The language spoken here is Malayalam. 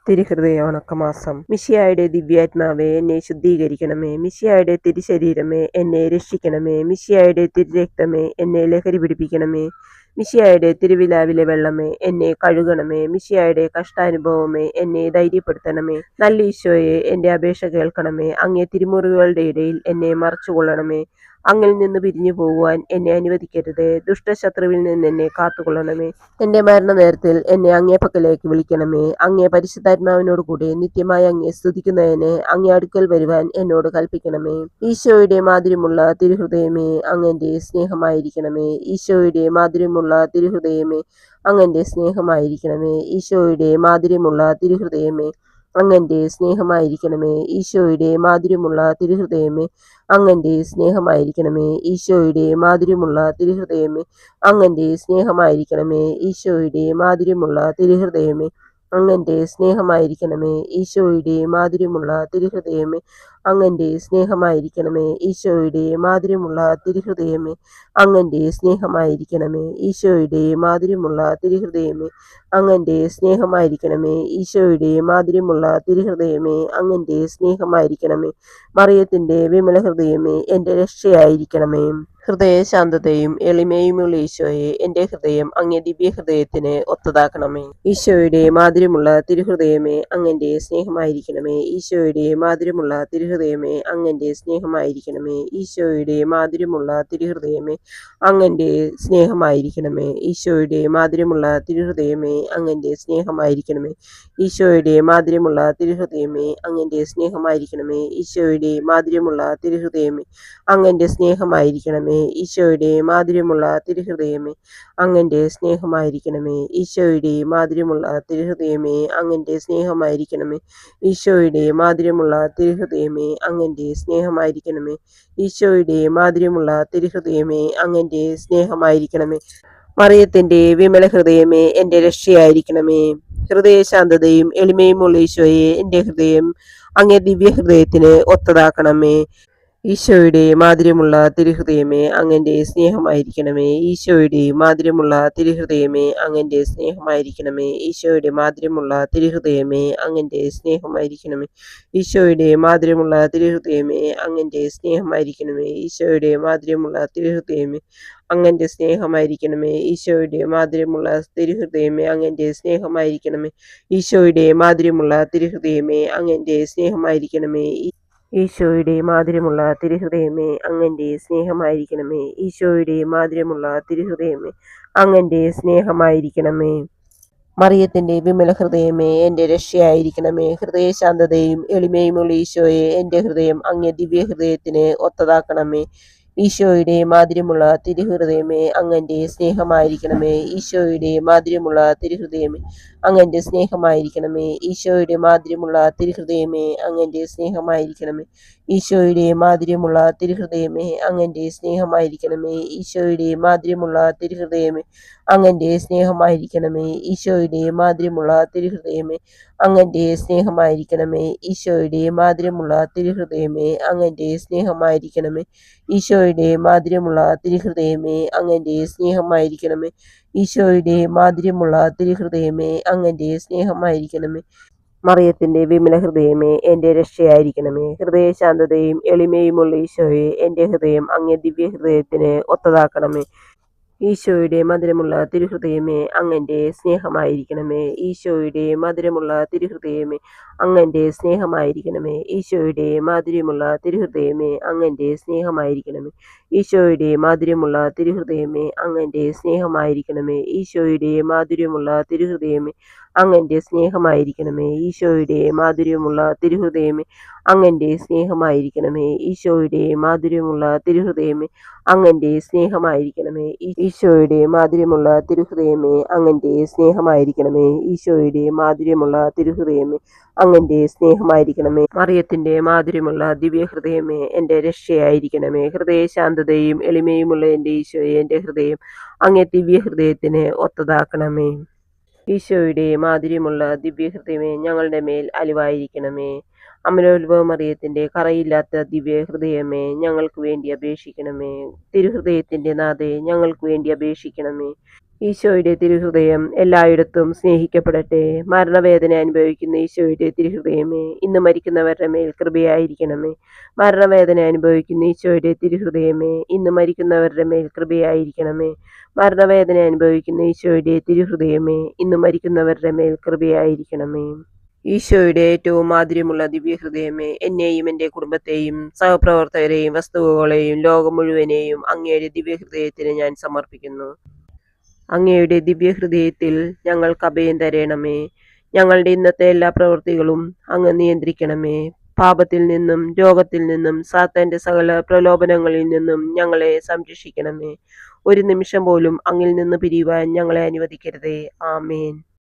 തിരുഹൃദയ വണക്കമാസം. മിശിഹായുടെ ദിവ്യാത്മാവേ, എന്നെ ശുദ്ധീകരിക്കണമേ. മിശിഹായുടെ തിരുശരീരമേ, എന്നെ രക്ഷിക്കണമേ. മിശിഹായുടെ തിരുരക്തമേ, എന്നെ ലഹരി പിടിപ്പിക്കണമേ. മിശിഹായുടെ തിരുവിലാവിലെ വെള്ളമേ, എന്നെ കഴുകണമേ. മിശിഹായുടെ കഷ്ടാനുഭവമേ, എന്നെ ധൈര്യപ്പെടുത്തണമേ. നല്ല ഈശോയെ, എന്റെ അപേക്ഷ കേൾക്കണമേ. അങ്ങേ തിരുമുറിവുകളുടെ ഇടയിൽ എന്നെ മറച്ചുകൊള്ളണമേ. അങ്ങിൽ നിന്ന് പിരിഞ്ഞു പോകുവാൻ എന്നെ അനുവദിക്കരുതേ. ദുഷ്ടശത്രുവിൽ നിന്ന് എന്നെ കാത്തുകൊള്ളണമേ. എന്റെ മരണനേരത്തിൽ എന്നെ അങ്ങേ പക്കലേക്ക് വിളിക്കണമേ. അങ്ങേ പരിശുദ്ധാത്മാവിനോട് കൂടെ നിത്യമായി അങ്ങേ സ്തുതിക്കുന്നതിന് അങ്ങേ അടുക്കൽ വരുവാൻ എന്നോട് കൽപ്പിക്കണമേ. ഈശോയുടെ മാധുര്യമുള്ള തിരുഹൃദയമേ, അങ്ങന്റെ സ്നേഹമായിരിക്കണമേ. ഈശോയുടെ മാധുര്യമുള്ള തിരുഹൃദയമേ, അങ്ങന്റെ സ്നേഹമായിരിക്കണമേ. ഈശോയുടെ മാധുര്യമുള്ള തിരുഹൃദയമേ, അങ്ങന്റെ സ്നേഹമായിരിക്കണമേ. ഈശോയുടെ മാധുര്യമുള്ള തിരുഹൃദയമേ, അങ്ങന്റെ സ്നേഹമായിരിക്കണമേ. ഈശോയുടെ മാധുര്യമുള്ള തിരുഹൃദയമേ, അങ്ങന്റെ സ്നേഹമായിരിക്കണമേ. ഈശോയുടെ മാധുര്യമുള്ള തിരുഹൃദയമേ, അങ്ങന്റെ സ്നേഹമായിരിക്കണമേ. ഈശോയുടെ മാധുര്യമുള്ള തിരുഹൃദയമേ, അങ്ങന്റെ സ്നേഹമായിരിക്കണമേ. ഈശോയുടെ മാധുര്യമുള്ള തിരുഹൃദയമേ, അങ്ങന്റെ സ്നേഹമായിരിക്കണമേ. ഈശോയുടെ മാധുര്യമുള്ള തിരുഹൃദയമേ, അങ്ങന്റെ സ്നേഹമായിരിക്കണമേ. ഈശോയുടെ മാധുര്യമുള്ള തിരുഹൃദയമേ, അങ്ങന്റെ സ്നേഹമായിരിക്കണമേ. മറിയത്തിന്റെ വിമല ഹൃദയമേ, എന്റെ രക്ഷയായിരിക്കണമേ. ഹൃദയശാന്തതയും എളിമയുമുള്ള ഈശോയെ, എന്റെ ഹൃദയം അങ്ങേ ദിവ്യഹൃദയത്തിന് ഒത്തതാക്കണമേ. ഈശോയുടെ മാധുര്യമുള്ള തിരുഹൃദയമേ, അങ്ങന്റെ സ്നേഹമായിരിക്കണമേ. ഈശോയുടെ മാധുര്യമുള്ള തിരുഹൃദയമേ, അങ്ങന്റെ സ്നേഹമായിരിക്കണമേ. ഈശോയുടെ മാധുര്യമുള്ള തിരുഹൃദയമേ, അങ്ങന്റെ സ്നേഹമായിരിക്കണമേ. ഈശോയുടെ മാധുര്യമുള്ള തിരുഹൃദയമേ, അങ്ങന്റെ സ്നേഹമായിരിക്കണമേ. ഈശോയുടെ മാധുര്യമുള്ള തിരുഹൃദയമേ, അങ്ങന്റെ സ്നേഹമായിരിക്കണമേ. ഈശോയുടെ മാധുര്യമുള്ള തിരുഹൃദയമേ, അങ്ങന്റെ സ്നേഹമായിരിക്കണമേ. ഈശോയുടെ മാധുര്യമുള്ള തിരുഹൃദയമേ, അങ്ങന്റെ സ്നേഹമായിരിക്കണമേ. ഈശോയുടെ മാധുര്യമുള്ള തിരുഹൃദയമേ, അങ്ങന്റെ സ്നേഹമായിരിക്കണമേ. ഈശോയുടെ മാധുര്യമുള്ള തിരുഹൃദയമേ, അങ്ങന്റെ സ്നേഹമായിരിക്കണമേ. ഈശോയുടെ മാധുര്യമുള്ള തിരുഹൃദയമേ, അങ്ങന്റെ സ്നേഹമായിരിക്കണമേ. മറിയത്തിന്റെ വിമല ഹൃദയമേ, എന്റെ രക്ഷയായിരിക്കണമേ. ഹൃദയശാന്തതയും എളിമയുമുള്ള ഈശോയെ, എന്റെ ഹൃദയം അങ്ങേ ദിവ്യഹൃദയത്തിന് ഒത്തതാക്കണമേ. ഈശോയുടെ മാധുര്യമുള്ള തിരുഹൃദയമേ, അങ്ങന്റെ സ്നേഹമായിരിക്കണമേ. ഈശോയുടെ മാധുര്യമുള്ള തിരുഹൃദയമേ, അങ്ങന്റെ സ്നേഹമായിരിക്കണമേ. ഈശോയുടെ മാധുര്യമുള്ള തിരുഹൃദയമേ, അങ്ങന്റെ സ്നേഹമായിരിക്കണമേ. ഈശോയുടെ മാധുര്യമുള്ള തിരുഹൃദയമേ, അങ്ങന്റെ സ്നേഹമായിരിക്കണമേ. ഈശോയുടെ മാധുര്യമുള്ള തിരുഹൃദയമേ, അങ്ങന്റെ സ്നേഹമായിരിക്കണമേ. ഈശോയുടെ മാധുര്യമുള്ള തിരുഹൃദയമേ, അങ്ങന്റെ സ്നേഹമായിരിക്കണമേ. ഈശോയുടെ മാധുര്യമുള്ള തിരുഹൃദയമേ, അങ്ങന്റെ സ്നേഹമായിരിക്കണമേ. ഈശോയുടെ മാധുര്യമുള്ള തിരുഹൃദയമേ, അങ്ങന്റെ സ്നേഹമായിരിക്കണമേ. ഈശോയുടെ മാധുര്യമുള്ള തിരുഹൃദയമേ, അങ്ങന്റെ സ്നേഹമായിരിക്കണമേ. മറിയത്തിന്റെ വിമല ഹൃദയമേ, എന്റെ രക്ഷയായിരിക്കണമേ. ഹൃദയശാന്തതയും എളിമയുമുള്ള ഈശോയെ, എന്റെ ഹൃദയം അങ്ങേ ദിവ്യഹൃദയത്തിന് ഒത്തതാക്കണമേ. ഈശോയുടെ മാധുര്യമുള്ള തിരുഹൃദയമേ, അങ്ങന്റെ സ്നേഹമായിരിക്കണമേ. ഈശോയുടെ മാധുര്യമുള്ള തിരുഹൃദയമേ, അങ്ങന്റെ സ്നേഹമായിരിക്കണമേ. ഈശോയുടെ മാധുര്യമുള്ള തിരുഹൃദയമേ, അങ്ങന്റെ സ്നേഹമായിരിക്കണമേ. ഈശോയുടെ മാധുര്യമുള്ള തിരുഹൃദയമേ, അങ്ങന്റെ സ്നേഹമായിരിക്കണമേ. ഈശോയുടെ മാധുര്യമുള്ള തിരുഹൃദയമേ, അങ്ങന്റെ സ്നേഹമായിരിക്കണമേ. ഈശോയുടെ മാധുര്യമുള്ള തിരുഹൃദയമേ, അങ്ങന്റെ സ്നേഹമായിരിക്കണമേ. ഈശോയുടെ മാധുര്യമുള്ള തിരുഹൃദയമേ, അങ്ങന്റെ സ്നേഹമായിരിക്കണമേ. ഈശോയുടെ മാധുര്യമുള്ള തിരുഹൃദയമേ, അങ്ങന്റെ സ്നേഹമായിരിക്കണമേ. ഈശോയുടെ മാധുര്യമുള്ള തിരുഹൃദയമേ, അങ്ങന്റെ സ്നേഹമായിരിക്കണമേ. മറിയത്തിന്റെ വിമല ഹൃദയമേ, എന്റെ രക്ഷയായിരിക്കണമേ. ഹൃദയശാന്തതയും എളിമയുമുള്ള ഈശോയെ, എന്റെ ഹൃദയം അങ്ങേ ദിവ്യഹൃദയത്തിന് ഒത്തതാക്കണമേ. ഈശോയുടെ മധുരമുള്ള തിരുഹൃദയമേ, അങ്ങന്റെ സ്നേഹമായിരിക്കണമേ. ഈശോയുടെ മധുരമുള്ള തിരുഹൃദയമേ, അങ്ങന്റെ സ്നേഹമായിരിക്കണമേ. ഈശോയുടെ മാധുര്യമുള്ള തിരുഹൃദയമേ, അങ്ങന്റെ സ്നേഹമായിരിക്കണമേ. ഈശോയുടെ മാധുര്യമുള്ള തിരുഹൃദയമേ, അങ്ങന്റെ സ്നേഹമായിരിക്കണമേ. ഈശോയുടെ മാധുര്യമുള്ള തിരുഹൃദയമേ, അങ്ങന്റെ സ്നേഹമായിരിക്കണമേ. ഈശോയുടെ മാധുര്യമുള്ള തിരുഹൃദയമേ, അങ്ങന്റെ സ്നേഹമായിരിക്കണമേ. ഈശോയുടെ മാധുര്യമുള്ള തിരുഹൃദയമേ, അങ്ങന്റെ സ്നേഹമായിരിക്കണമേ. ഈശോയുടെ മാധുര്യമുള്ള തിരുഹൃദയമേ, അങ്ങന്റെ സ്നേഹമായിരിക്കണമേ. ഈശോയുടെ മാധുര്യമുള്ള തിരുഹൃദയമേ, അങ്ങന്റെ സ്നേഹമായിരിക്കണമേ. മറിയത്തിന്റെ മാധുര്യമുള്ള ദിവ്യഹൃദയമേ, എന്റെ രക്ഷയായിരിക്കണമേ. ഹൃദയശാന്തതയും എളിമയുമുള്ള എന്റെ ഈശോയെ, എന്റെ ഹൃദയം അങ്ങേ ദിവ്യഹൃദയത്തിന് ഒത്തതാക്കണമേ. ഈശോയുടെ മാധുര്യമുള്ള ദിവ്യഹൃദയമേ, ഞങ്ങളുടെ മേൽ അലിവായിരിക്കണമേ. അമലോത്ഭവ മറിയത്തിന്റെ കറയില്ലാത്ത ദിവ്യഹൃദയമേ, ഞങ്ങൾക്ക് വേണ്ടി അപേക്ഷിക്കണമേ. തിരുഹൃദയത്തിന്റെ നാഥേ, ഞങ്ങൾക്ക് വേണ്ടി അപേക്ഷിക്കണമേ. ഈശോയുടെ തിരുഹൃദയം എല്ലായിടത്തും സ്നേഹിക്കപ്പെടട്ടെ. മരണവേദന അനുഭവിക്കുന്ന ഈശോയുടെ തിരുഹൃദയമേ, ഇന്ന് മരിക്കുന്നവരുടെ മേൽ കൃപയായിരിക്കണമേ. മരണവേദന അനുഭവിക്കുന്ന ഈശോയുടെ തിരുഹൃദയമേ, ഇന്ന് മരിക്കുന്നവരുടെ മേൽ കൃപയായിരിക്കണമേ. മരണവേദന അനുഭവിക്കുന്ന ഈശോയുടെ തിരുഹൃദയമേ, ഇന്ന് മരിക്കുന്നവരുടെ മേൽ കൃപയായിരിക്കണമേ. ഈശോയുടെ ഏറ്റവും മാധുര്യമുള്ള ദിവ്യഹൃദയമേ, എന്നെയും എൻ്റെ കുടുംബത്തെയും സഹപ്രവർത്തകരെയും വസ്തുവകളെയും ലോകം മുഴുവനെയും അങ്ങയുടെ ദിവ്യഹൃദയത്തിന് ഞാൻ സമർപ്പിക്കുന്നു. അങ്ങയുടെ ദിവ്യഹൃദയത്തിൽ ഞങ്ങൾക്ക് അഭയം തരണമേ. ഞങ്ങളുടെ ഇന്നത്തെ എല്ലാ പ്രവൃത്തികളും അങ്ങ് നിയന്ത്രിക്കണമേ. പാപത്തിൽ നിന്നും രോഗത്തിൽ നിന്നും സാത്താന്റെ സകല പ്രലോഭനങ്ങളിൽ നിന്നും ഞങ്ങളെ സംരക്ഷിക്കണമേ. ഒരു നിമിഷം പോലും അങ്ങിൽ നിന്ന് പിരിയുവാൻ ഞങ്ങളെ അനുവദിക്കരുതേ. ആമേൻ.